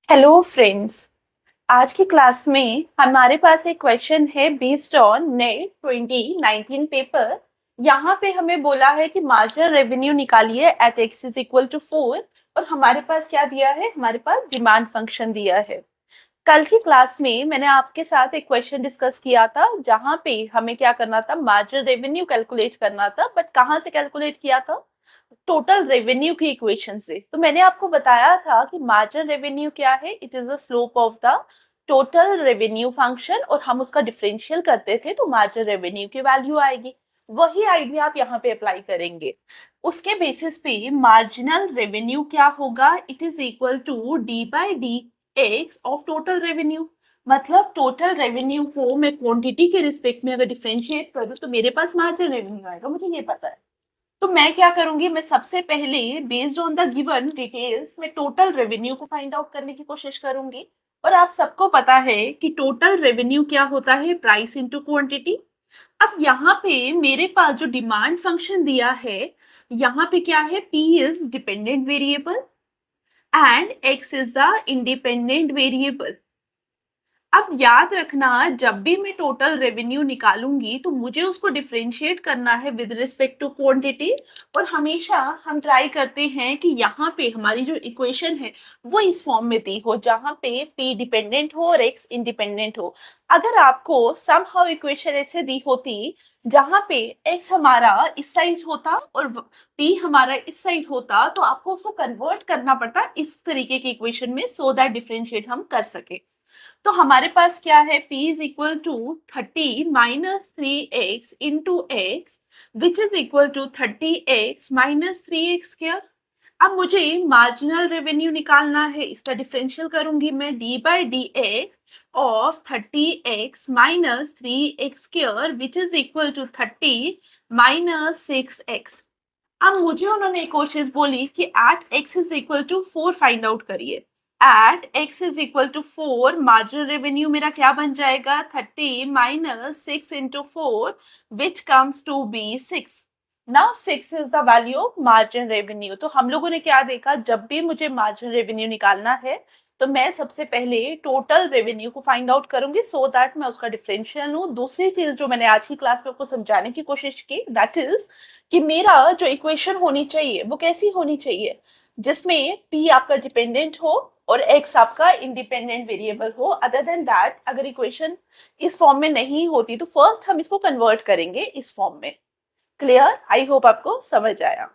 Hello friends. आज की class में हमारे पास एक क्वेश्चन है बेस्ड ऑन नेट 2019 पेपर। यहाँ पे हमें बोला है कि मार्जिनल रेवेन्यू निकालिए at x is equal to 4 और हमारे पास क्या दिया है, हमारे पास डिमांड फंक्शन दिया है। कल की क्लास में मैंने आपके साथ एक क्वेश्चन डिस्कस किया था जहाँ पे हमें क्या करना था, मार्जिनल रेवेन्यू कैलकुलेट करना था, बट कहाँ से कैलकुलेट किया था, टोटल रेवेन्यू की इक्वेशन से। तो मैंने आपको बताया था कि मार्जिनल रेवेन्यू क्या है, it is the slope of the total revenue function और हम उसका डिफरेंशियल करते थे तो मार्जिनल रेवेन्यू की वैल्यू आएगी। वही आइडिया आप यहाँ पे अप्लाई करेंगे। उसके बेसिस पे मार्जिनल रेवेन्यू क्या होगा, it is equal to d by d x of total revenue. मतलब टोटल रेवेन्यू को मैं क्वांटिटी के रिस्पेक्ट में अगर डिफरेंशिएट करूँ तो मेरे पास मार्जिनल रेवेन्यू आएगा, मुझे ये पता है। तो मैं क्या करूंगी, मैं सबसे पहले based on the given details मैं टोटल रेवेन्यू को फाइंड आउट करने की कोशिश करूंगी। और आप सबको पता है कि टोटल रेवेन्यू क्या होता है, प्राइस इनटू क्वांटिटी। अब यहाँ पे मेरे पास जो डिमांड फंक्शन दिया है, यहाँ पे क्या है, P is dependent variable and X is the independent variable. अब याद रखना, जब भी मैं टोटल रेवेन्यू निकालूंगी तो मुझे उसको डिफरेंशिएट करना है विद रिस्पेक्ट टू क्वांटिटी। और हमेशा हम ट्राई करते हैं कि यहाँ पे हमारी जो इक्वेशन है वो इस फॉर्म में दी हो जहाँ पे P डिपेंडेंट हो और X इंडिपेंडेंट हो। अगर आपको समहाउ इक्वेशन ऐसे दी होती जहाँ पे X हमारा इस साइड होता और P हमारा इस साइड होता तो आपको उसको कन्वर्ट करना पड़ता इस तरीके की इक्वेशन में, सो दैट डिफरेंशिएट हम कर सके। तो हमारे पास क्या है, P is equal to 30 minus 3x into x which is equal to 30x minus 3x square. अब मुझे मार्जिनल रेवेन्यू निकालना है, इसका डिफरेंशियल करूंगी मैं d by d x of 30x minus 3x square which is equal to 30 minus 6x। अब मुझे उन्होंने एक और चीज बोली कि at x is equal to 4 find out करिए। At x is equal to 4 marginal revenue मेरा क्या बन जाएगा, 30 minus 6 into 4 which comes to be 6। Now 6 is the value of marginal revenue. तो हम लोगों ने क्या देखा, जब भी मुझे मार्जिनल रेवेन्यू निकालना है तो मैं सबसे पहले टोटल रेवेन्यू को फाइंड आउट करूंगी सो दैट मैं उसका डिफरेंशियल लूं। दूसरी चीज जो मैंने आज की क्लास में आपको समझाने की कोशिश की, दैट इज कि मेरा जो इक्वेशन होनी चाहिए वो कैसी होनी चाहिए, जिसमें P आपका डिपेंडेंट हो और X आपका इंडिपेंडेंट वेरिएबल हो। अदर देन दैट अगर इक्वेशन इस फॉर्म में नहीं होती तो फर्स्ट हम इसको कन्वर्ट करेंगे इस फॉर्म में। क्लियर? आई होप आपको समझ आया।